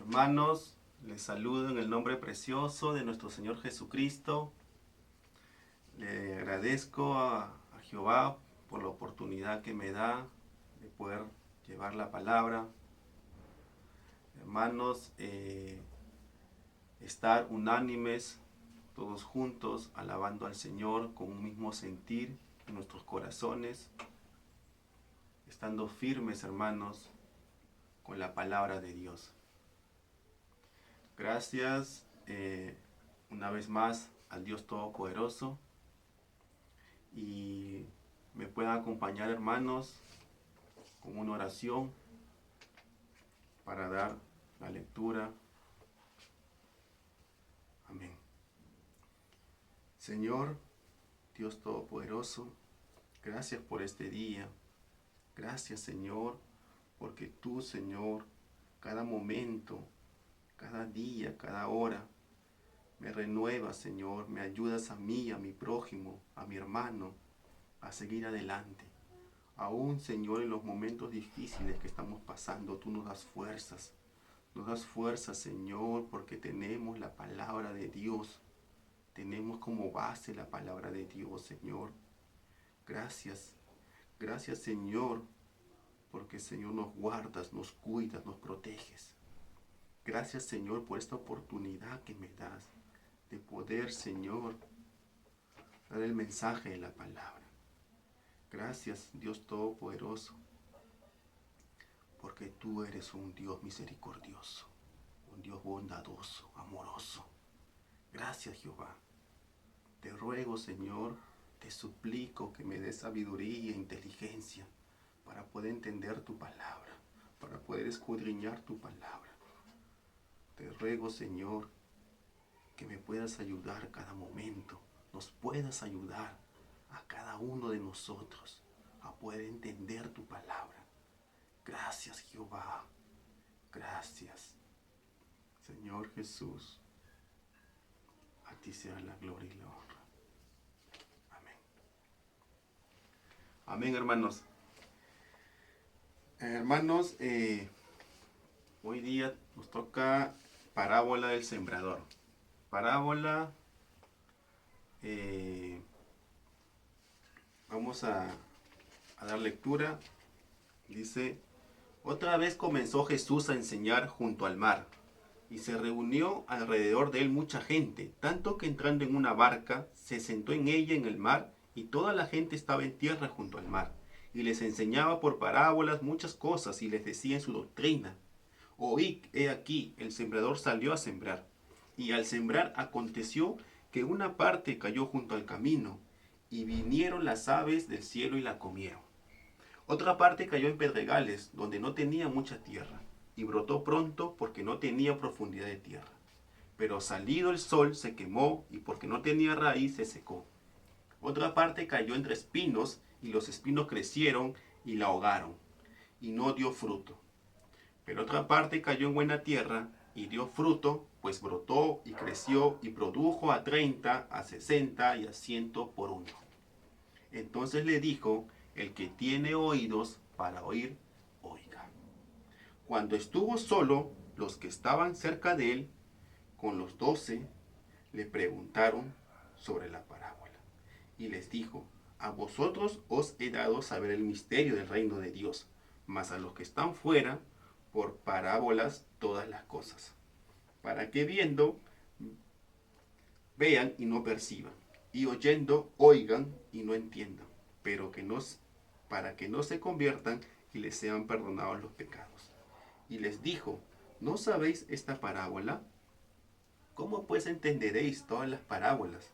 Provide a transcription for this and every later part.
Hermanos, les saludo en el nombre precioso de nuestro Señor Jesucristo. Le agradezco a Jehová por la oportunidad que me da de poder llevar la palabra. Hermanos, estar unánimes, todos juntos, alabando al Señor con un mismo sentir en nuestros corazones, estando firmes, hermanos, con la palabra de Dios. Gracias una vez más al Dios Todopoderoso, y me puedan acompañar, hermanos, con una oración para dar la lectura. Amén. Señor, Dios Todopoderoso, gracias por este día. Gracias, Señor, porque tú, Señor, cada momento, cada día, cada hora, me renuevas, Señor, me ayudas a mí, a mi prójimo, a mi hermano, a seguir adelante. Aún, Señor, en los momentos difíciles que estamos pasando, tú nos das fuerzas. Nos das fuerzas, Señor, porque tenemos la palabra de Dios. Tenemos como base la palabra de Dios, Señor. Gracias. Gracias, Señor, porque, Señor, nos guardas, nos cuidas, nos proteges. Gracias, Señor, por esta oportunidad que me das de poder, Señor, dar el mensaje de la palabra. Gracias, Dios Todopoderoso, porque tú eres un Dios misericordioso, un Dios bondadoso, amoroso. Gracias, Jehová. Te ruego, Señor, te suplico que me des sabiduría e inteligencia para poder entender tu palabra, para poder escudriñar tu palabra. Te ruego, Señor, que me puedas ayudar cada momento, nos puedas ayudar a cada uno de nosotros a poder entender tu palabra. Gracias, Jehová. Gracias. Señor Jesús, a ti sea la gloria y la honra. Amén. Amén, hermanos. Hermanos, hoy día nos toca parábola del sembrador. Parábola, vamos a dar lectura. Dice: otra vez comenzó Jesús a enseñar junto al mar, y se reunió alrededor de él mucha gente, tanto que entrando en una barca, se sentó en ella en el mar, y toda la gente estaba en tierra junto al mar, y les enseñaba por parábolas muchas cosas, y les decía en su doctrina: oíd, he aquí, el sembrador salió a sembrar, y al sembrar aconteció que una parte cayó junto al camino, y vinieron las aves del cielo y la comieron. Otra parte cayó en pedregales, donde no tenía mucha tierra, y brotó pronto porque no tenía profundidad de tierra. Pero salido el sol se quemó, y porque no tenía raíz se secó. Otra parte cayó entre espinos, y los espinos crecieron y la ahogaron, y no dio fruto. Pero otra parte cayó en buena tierra, y dio fruto, pues brotó y creció, y produjo a 30, a 60 y a 100 por uno. Entonces le dijo: el que tiene oídos para oír, oiga. Cuando estuvo solo, los que estaban cerca de él, con los 12, le preguntaron sobre la parábola. Y les dijo: a vosotros os he dado saber el misterio del reino de Dios, mas a los que están fuera, por parábolas todas las cosas, para que viendo vean y no perciban, y oyendo oigan y no entiendan, pero para que no se conviertan y les sean perdonados los pecados. Y les dijo: ¿no sabéis esta parábola? ¿Cómo pues entenderéis todas las parábolas?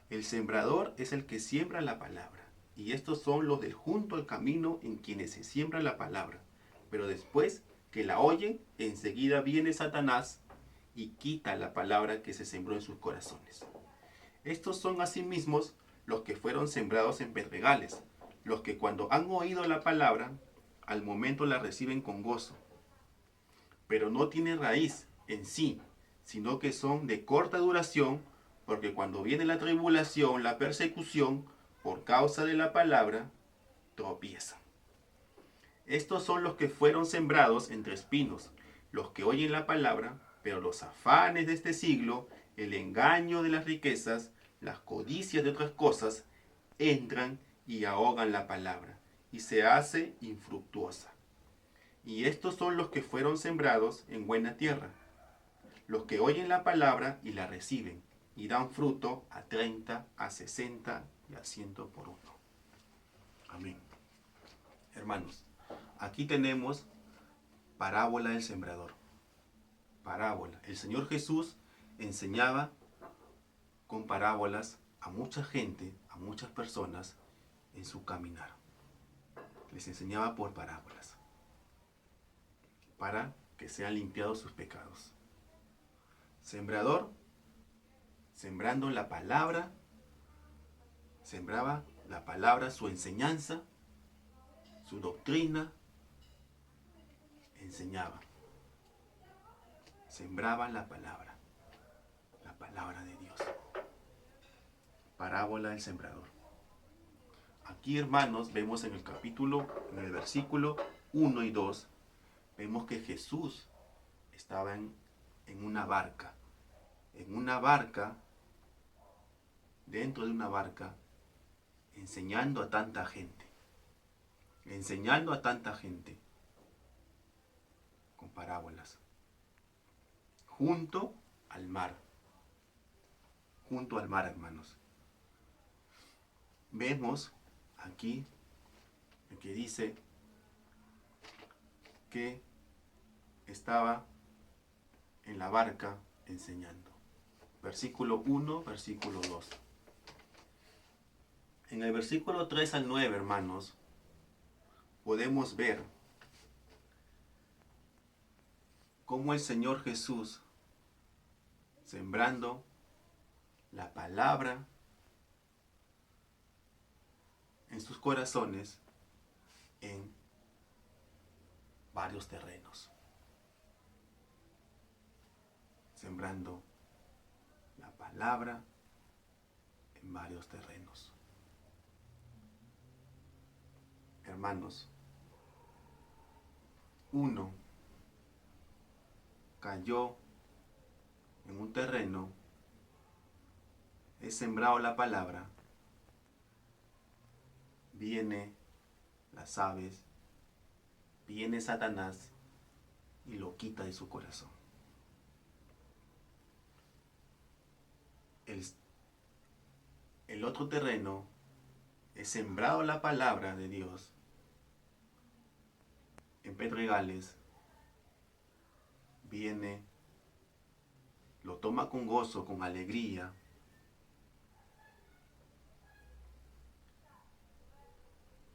El sembrador es el que siembra la palabra, y estos son los del junto al camino, en quienes se siembra la palabra. Pero después que la oyen, enseguida viene Satanás y quita la palabra que se sembró en sus corazones. Estos son asimismo los que fueron sembrados en pedregales, los que cuando han oído la palabra, al momento la reciben con gozo, pero no tienen raíz en sí, sino que son de corta duración, porque cuando viene la tribulación, la persecución, por causa de la palabra, tropiezan. Estos son los que fueron sembrados entre espinos, los que oyen la palabra, pero los afanes de este siglo, el engaño de las riquezas, las codicias de otras cosas, entran y ahogan la palabra, y se hace infructuosa. Y estos son los que fueron sembrados en buena tierra, los que oyen la palabra y la reciben, y dan fruto a 30, a 60 y a 100 por uno. Amén. Hermanos, aquí tenemos parábola del sembrador. Parábola. El Señor Jesús enseñaba con parábolas a mucha gente, a muchas personas en su caminar. Les enseñaba por parábolas para que sean limpiados sus pecados. Sembrador, sembrando la palabra, sembraba la palabra, su enseñanza, su doctrina, enseñaba. Sembraba la palabra de Dios. Parábola del sembrador. Aquí, hermanos, vemos en el versículo 1 y 2, vemos que Jesús estaba en una barca, dentro de una barca, enseñando a tanta gente con parábolas, junto al mar, hermanos. Vemos aquí que dice que estaba en la barca enseñando. Versículo 1, versículo 2. En el versículo 3 al 9, hermanos, podemos ver cómo el Señor Jesús, sembrando la palabra en sus corazones, en varios terrenos. Sembrando la palabra en varios terrenos. Hermanos, uno cayó en un terreno, es sembrado la palabra, viene las aves, viene Satanás y lo quita de su corazón. El otro terreno es sembrado la palabra de Dios en pedregales, viene, lo toma con gozo, con alegría,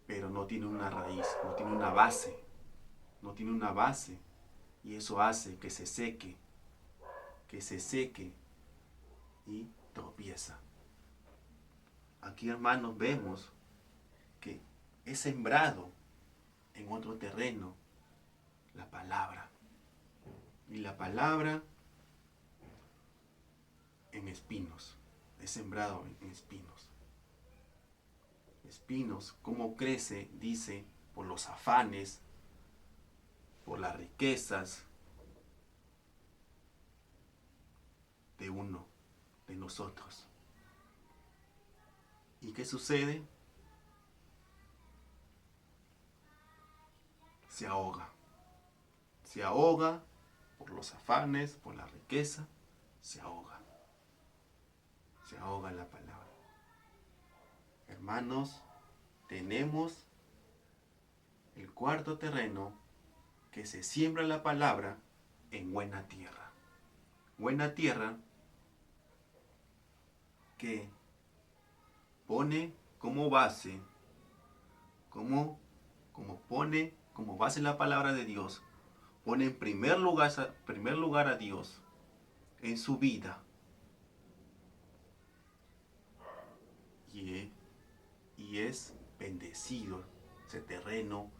pero no tiene una raíz, no tiene una base, y eso hace que se seque y tropieza. Aquí, hermanos, vemos que es sembrado en otro terreno la palabra, y la palabra en espinos, es sembrado en espinos. Espinos, ¿cómo crece? Dice, por los afanes, por las riquezas de uno de nosotros. ¿Y qué sucede? Se ahoga por los afanes, por la riqueza, se ahoga la palabra. Hermanos, tenemos el cuarto terreno, que se siembra la palabra en buena tierra. Buena tierra que pone como base, pone como base la palabra de Dios, pone en primer lugar a Dios en su vida. Y es bendecido ese terreno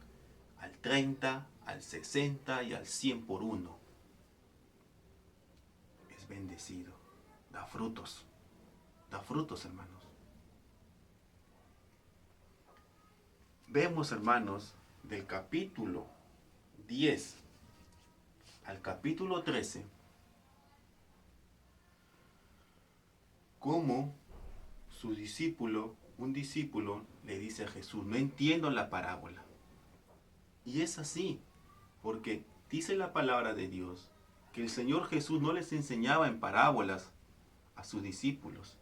al 30, al 60 y al 100 por uno. Es bendecido. Da frutos, hermanos. Vemos, hermanos, del capítulo 10 al capítulo 13, cómo un discípulo le dice a Jesús, no entiendo la parábola. Y es así, porque dice la palabra de Dios que el Señor Jesús no les enseñaba en parábolas a sus discípulos.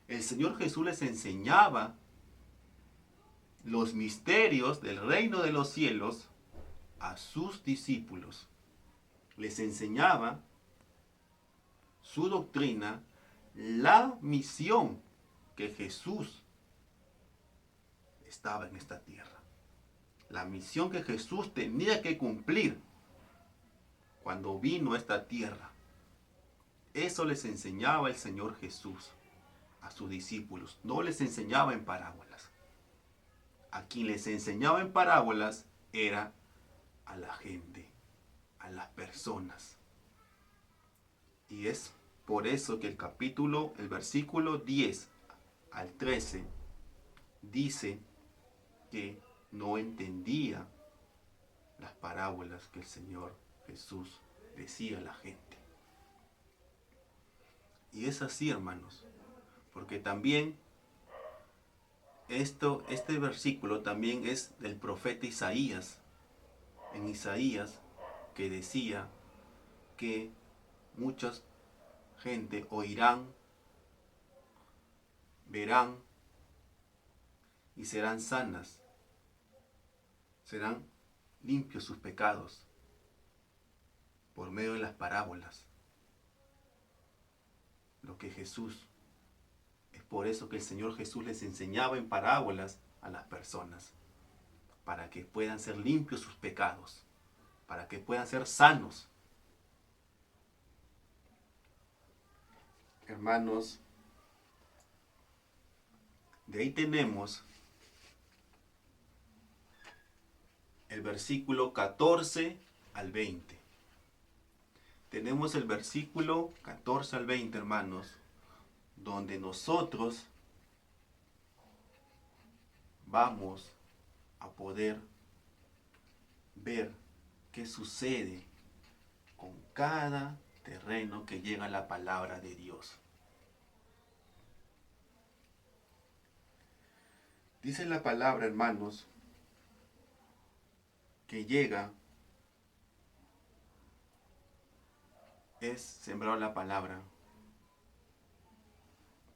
El Señor Jesús les enseñaba los misterios del reino de los cielos a sus discípulos. Les enseñaba su doctrina, la misión que Jesús estaba en esta tierra. La misión que Jesús tenía que cumplir cuando vino a esta tierra. Eso les enseñaba el Señor Jesús a sus discípulos. No les enseñaba en parábolas. A quien les enseñaba en parábolas era a la gente, a las personas. Y es por eso que el versículo 10 al 13, dice que no entendía las parábolas que el Señor Jesús decía a la gente. Y es así, hermanos, porque también este versículo también es del profeta Isaías, en Isaías, que decía que mucha gente oirán, verán y serán sanas, serán limpios sus pecados por medio de las parábolas. Lo que Jesús, es por eso que el Señor Jesús les enseñaba en parábolas a las personas, para que puedan ser limpios sus pecados, para que puedan ser sanos. Hermanos, de ahí tenemos el versículo 14 al 20. Tenemos el versículo 14 al 20, hermanos, donde nosotros vamos a poder ver qué sucede con cada terreno que llega a la palabra de Dios. Dice la palabra, hermanos, que llega, es sembrar la palabra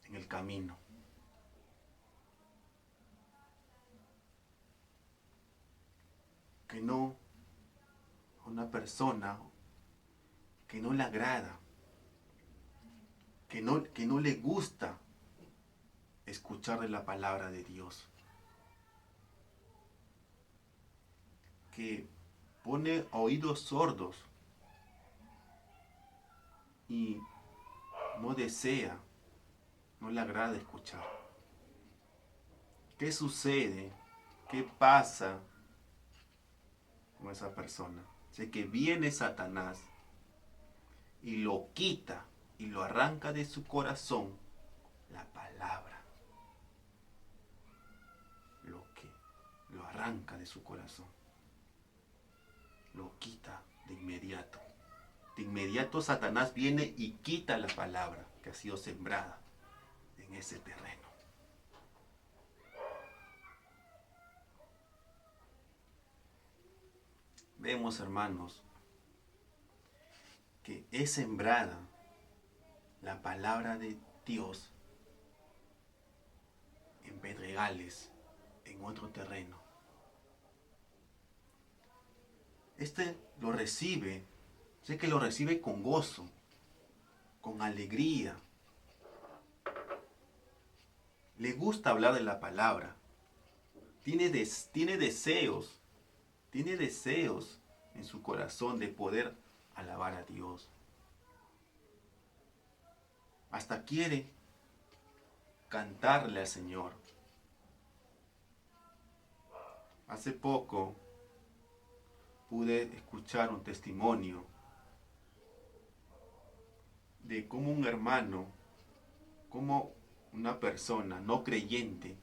en el camino. Que no, una persona que no le agrada, que no le gusta escuchar de la palabra de Dios, que pone oídos sordos y no desea, no le agrada escuchar. ¿Qué sucede? ¿Qué pasa con esa persona? Sé que viene Satanás y lo quita y lo arranca de su corazón la palabra. Lo arranca de su corazón. Lo quita de inmediato. De inmediato Satanás viene y quita la palabra que ha sido sembrada en ese terreno. Vemos, hermanos, que es sembrada la palabra de Dios en pedregales, en otro terreno. Este lo recibe, sé que lo recibe con gozo, con alegría. Le gusta hablar de la palabra. Tiene deseos en su corazón de poder alabar a Dios. Hasta quiere cantarle al Señor. Hace poco pude escuchar un testimonio de cómo un hermano, cómo una persona no creyente,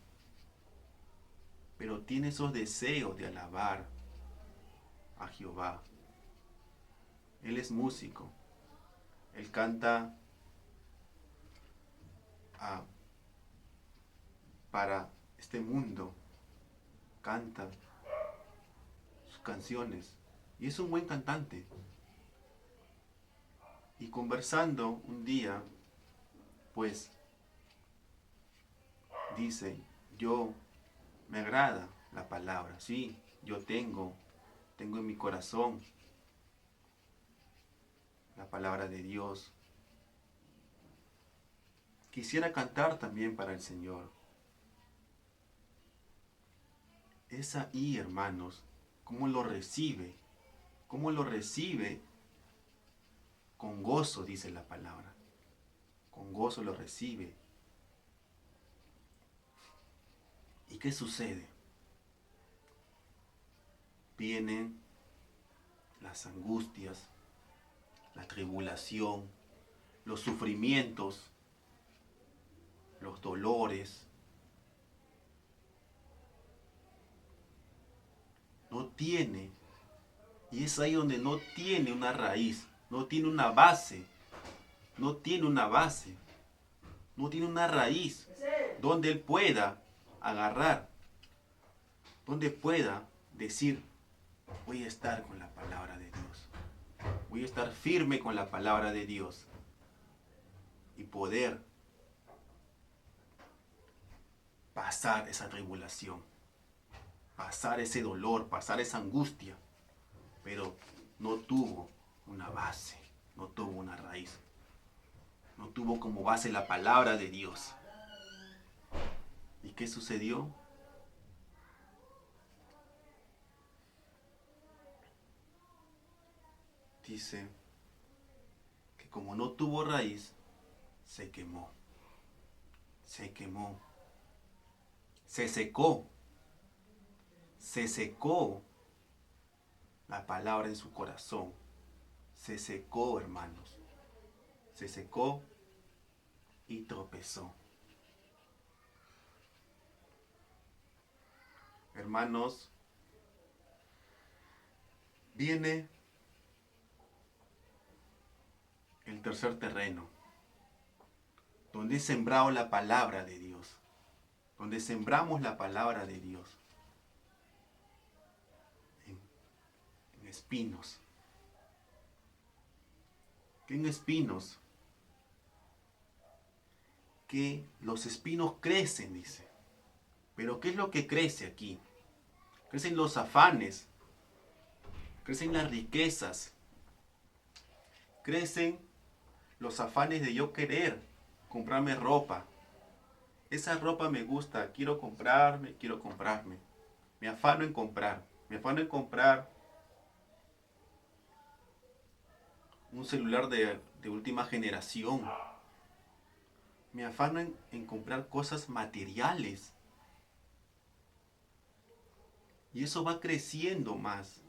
pero tiene esos deseos de alabar a Jehová. es músico. Él canta para este mundo. Canta sus canciones. Y es un buen cantante. Y conversando un día, pues dice, yo me agrada la palabra. Sí, yo tengo en mi corazón la palabra de Dios. Quisiera cantar también para el Señor. Es ahí, hermanos, cómo lo recibe. Cómo lo recibe con gozo, dice la palabra. Con gozo lo recibe. ¿Y qué sucede? Vienen las angustias, la tribulación, los sufrimientos, los dolores. No tiene, y es ahí donde no tiene una raíz, no tiene una base, no tiene una base, no tiene una raíz donde él pueda agarrar, donde pueda decir, voy a estar con la palabra de Dios, voy a estar firme con la palabra de Dios y poder pasar esa tribulación, pasar ese dolor, pasar esa angustia, pero no tuvo una base, no tuvo una raíz, no tuvo como base la palabra de Dios. ¿Y qué sucedió? Dice que como no tuvo raíz, se quemó, se quemó, se secó la palabra en su corazón, se secó, hermanos, se secó y tropezó. Hermanos, viene el tercer terreno, donde he sembrado la palabra de Dios, donde sembramos la palabra de Dios, en espinos. ¿Qué en espinos? Que los espinos crecen, dice. Pero ¿qué es lo que crece aquí? Crecen los afanes, crecen las riquezas, crecen los afanes de yo querer comprarme ropa. Esa ropa me gusta, quiero comprarme. Me afano en comprar, un celular de última generación. Me afano en comprar cosas materiales. Y eso va creciendo más.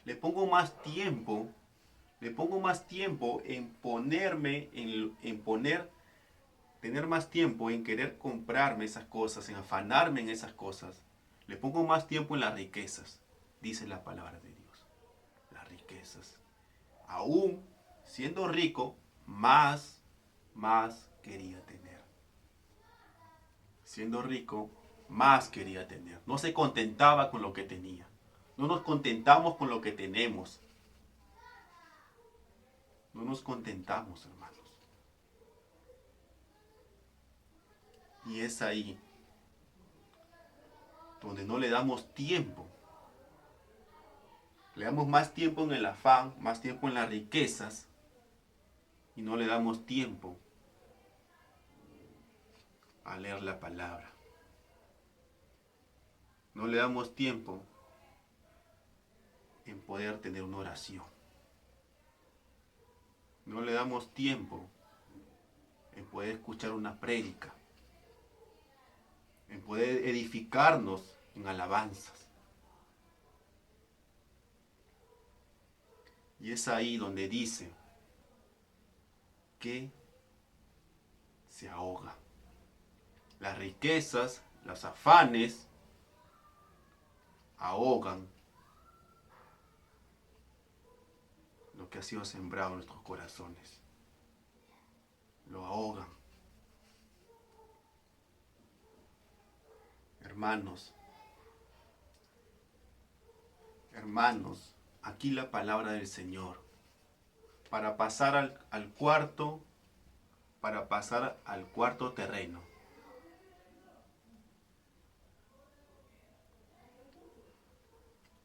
Le pongo más tiempo en ponerme, tener más tiempo en querer comprarme esas cosas, en afanarme en esas cosas. Le pongo más tiempo en las riquezas, dice la palabra de Dios. Las riquezas. Aún siendo rico, más quería tener. Siendo rico, más quería tener. No se contentaba con lo que tenía. No nos contentamos con lo que tenemos. No nos contentamos, hermanos. Y es ahí donde no le damos tiempo. Le damos más tiempo en el afán, más tiempo en las riquezas, y no le damos tiempo a leer la palabra. No le damos tiempo en poder tener una oración. No le damos tiempo en poder escuchar una prédica, en poder edificarnos en alabanzas. Y es ahí donde dice que se ahoga. Las riquezas, los afanes, ahogan que ha sido sembrado en nuestros corazones. Lo ahogan. Hermanos, aquí la palabra del Señor. Para pasar al cuarto terreno.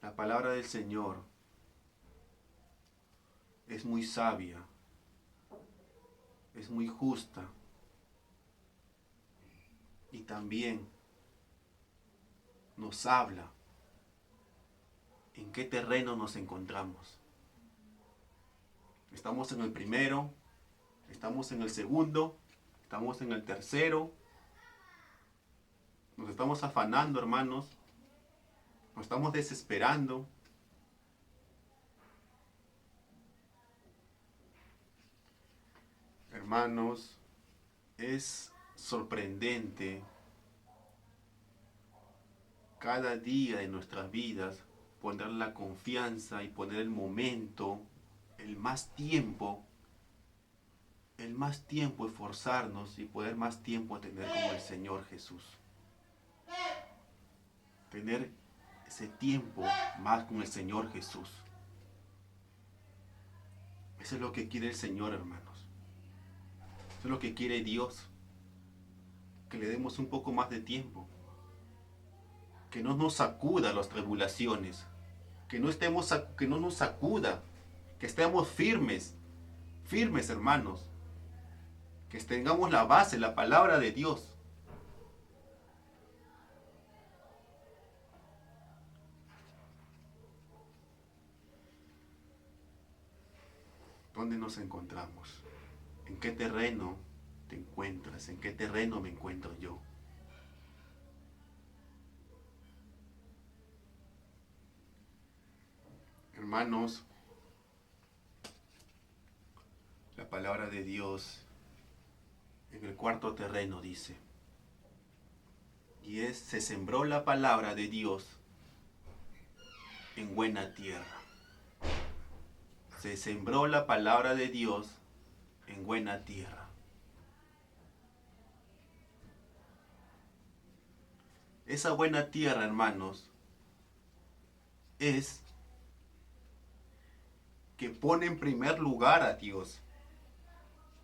La palabra del Señor es muy sabia, es muy justa y también nos habla en qué terreno nos encontramos. Estamos en el primero, estamos en el segundo, estamos en el tercero. Nos estamos afanando, hermanos. Nos estamos desesperando. Hermanos, es sorprendente cada día de nuestras vidas poner la confianza y poner el momento, el más tiempo, esforzarnos y poder más tiempo tener como el Señor Jesús. Tener ese tiempo más con el Señor Jesús. Eso es lo que quiere el Señor, hermanos. Eso es lo que quiere Dios. Que le demos un poco más de tiempo. Que no nos sacuda las tribulaciones. Que no nos sacuda. Que estemos firmes. Firmes, hermanos. Que tengamos la base, la palabra de Dios. ¿Dónde nos encontramos? ¿En qué terreno te encuentras? ¿En qué terreno me encuentro yo? Hermanos, la palabra de Dios en el cuarto terreno dice, se sembró la palabra de Dios en buena tierra. Se sembró la palabra de Dios en buena tierra. Esa buena tierra, hermanos, es que pone en primer lugar a Dios.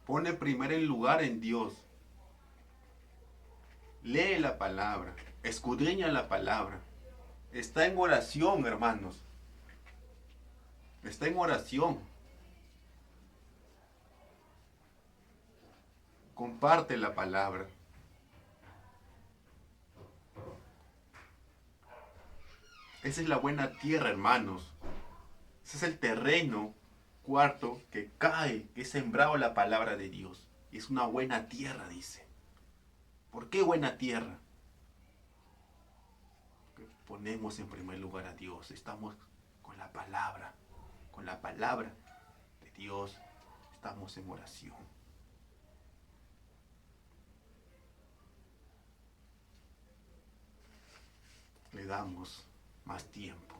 Pone en primer lugar en Dios. Lee la palabra, escudriña la palabra. Está en oración, hermanos. Está en oración. Comparte la palabra. Esa es la buena tierra, hermanos. Ese es el terreno cuarto que cae, que es sembrado la palabra de Dios. Es una buena tierra, dice. ¿Por qué buena tierra? Porque ponemos en primer lugar a Dios. Estamos con la palabra. Con la palabra de Dios estamos en oración. Le damos más tiempo.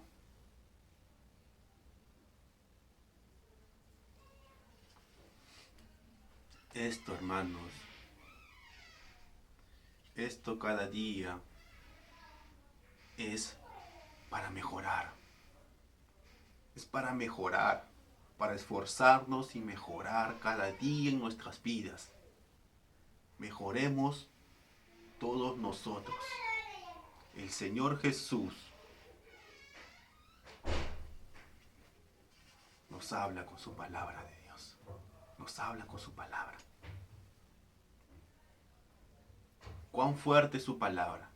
Esto, hermanos, esto cada día es para mejorar. Es para mejorar, para esforzarnos y mejorar cada día en nuestras vidas. Mejoremos todos nosotros. El Señor Jesús nos habla con su palabra de Dios. Nos habla con su palabra. Cuán fuerte es su palabra.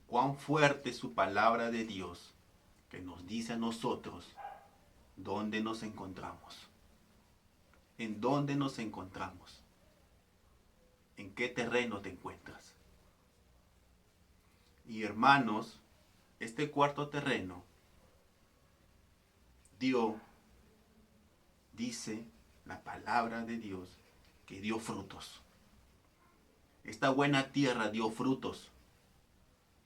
Cuán fuerte es su palabra de Dios que nos dice a nosotros dónde nos encontramos. ¿En dónde nos encontramos? ¿En qué terreno te encuentras? Y hermanos, este cuarto terreno dice la palabra de Dios que dio frutos. Esta buena tierra dio frutos.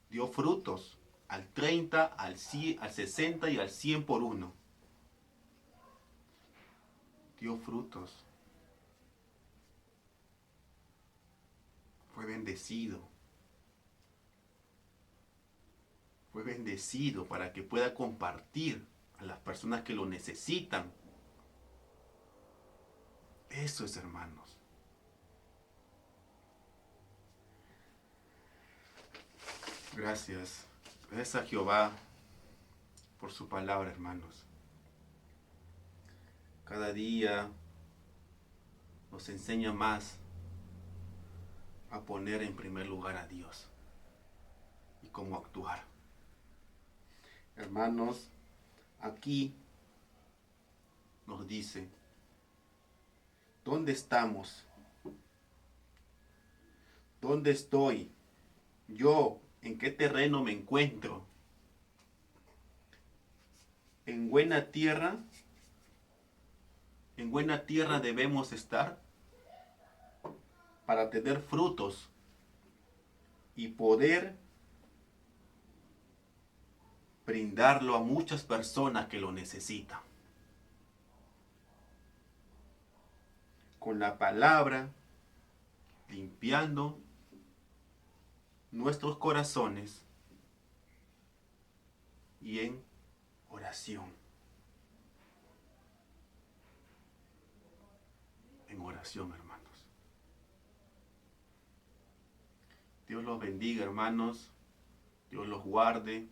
Dio frutos al 30, al 60 y al 100 por uno. dio frutos, fue bendecido. Fue bendecido para que pueda compartir a las personas que lo necesitan. Eso es, hermanos. Gracias. Gracias a Jehová por su palabra, hermanos. Cada día nos enseña más a poner en primer lugar a Dios y cómo actuar. Hermanos, aquí nos dice, ¿dónde estamos? ¿Dónde estoy? Yo, ¿en qué terreno me encuentro? ¿En buena tierra? ¿En buena tierra debemos estar para tener frutos y poder brindarlo a muchas personas que lo necesitan? Con la palabra, limpiando nuestros corazones y en oración. En oración, hermanos. Dios los bendiga, hermanos. Dios los guarde.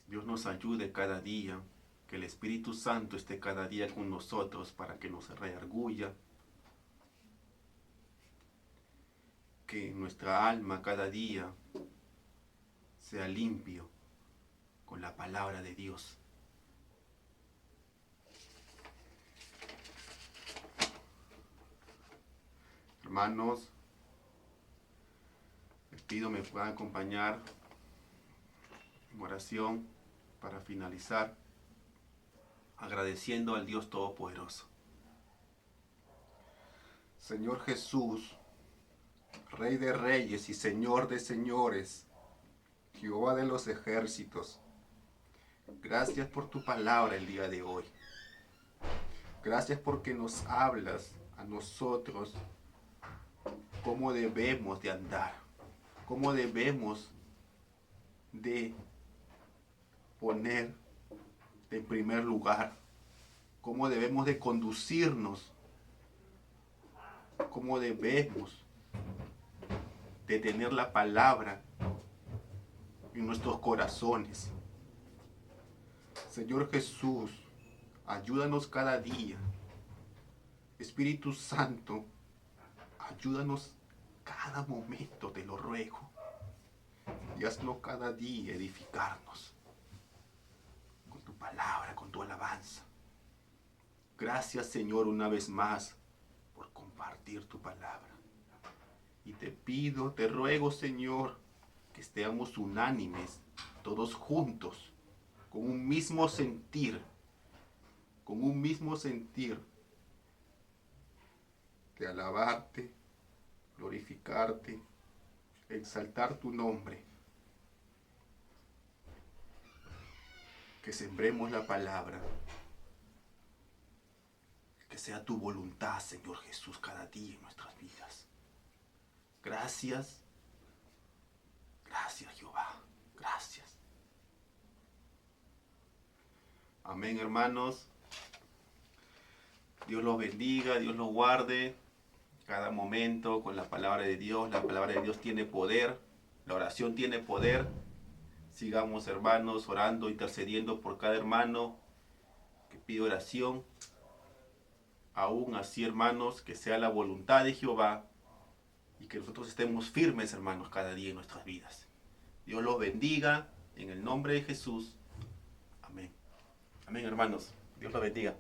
Dios nos ayude cada día. Que el Espíritu Santo esté cada día con nosotros para que nos redarguya. Que nuestra alma cada día sea limpio con la palabra de Dios. Hermanos, les pido me puedan acompañar en oración para finalizar, agradeciendo al Dios Todopoderoso. Señor Jesús, Rey de reyes y Señor de señores, Jehová de los ejércitos, gracias por tu palabra el día de hoy. Gracias porque nos hablas a nosotros cómo debemos de andar, cómo debemos de poner en primer lugar, cómo debemos de conducirnos, cómo debemos de tener la palabra en nuestros corazones. Señor Jesús, ayúdanos cada día. Espíritu Santo, ayúdanos cada momento, te lo ruego. Y hazlo cada día edificarnos con tu palabra, con tu alabanza. Gracias, Señor, una vez más por compartir tu palabra. Y te pido, te ruego, Señor, que estemos unánimes, todos juntos, con un mismo sentir, de alabarte, glorificarte, exaltar tu nombre. Que sembremos la palabra, que sea tu voluntad, Señor Jesús, cada día en nuestras vidas. Gracias, gracias Jehová, gracias. Amén, hermanos. Dios los bendiga, Dios los guarde cada momento con la palabra de Dios. La palabra de Dios tiene poder, la oración tiene poder. Sigamos, hermanos, orando, intercediendo por cada hermano que pide oración. Aún así, hermanos, que sea la voluntad de Jehová y que nosotros estemos firmes, hermanos, cada día en nuestras vidas. Dios los bendiga en el nombre de Jesús. Amén. Amén, hermanos. Dios los bendiga.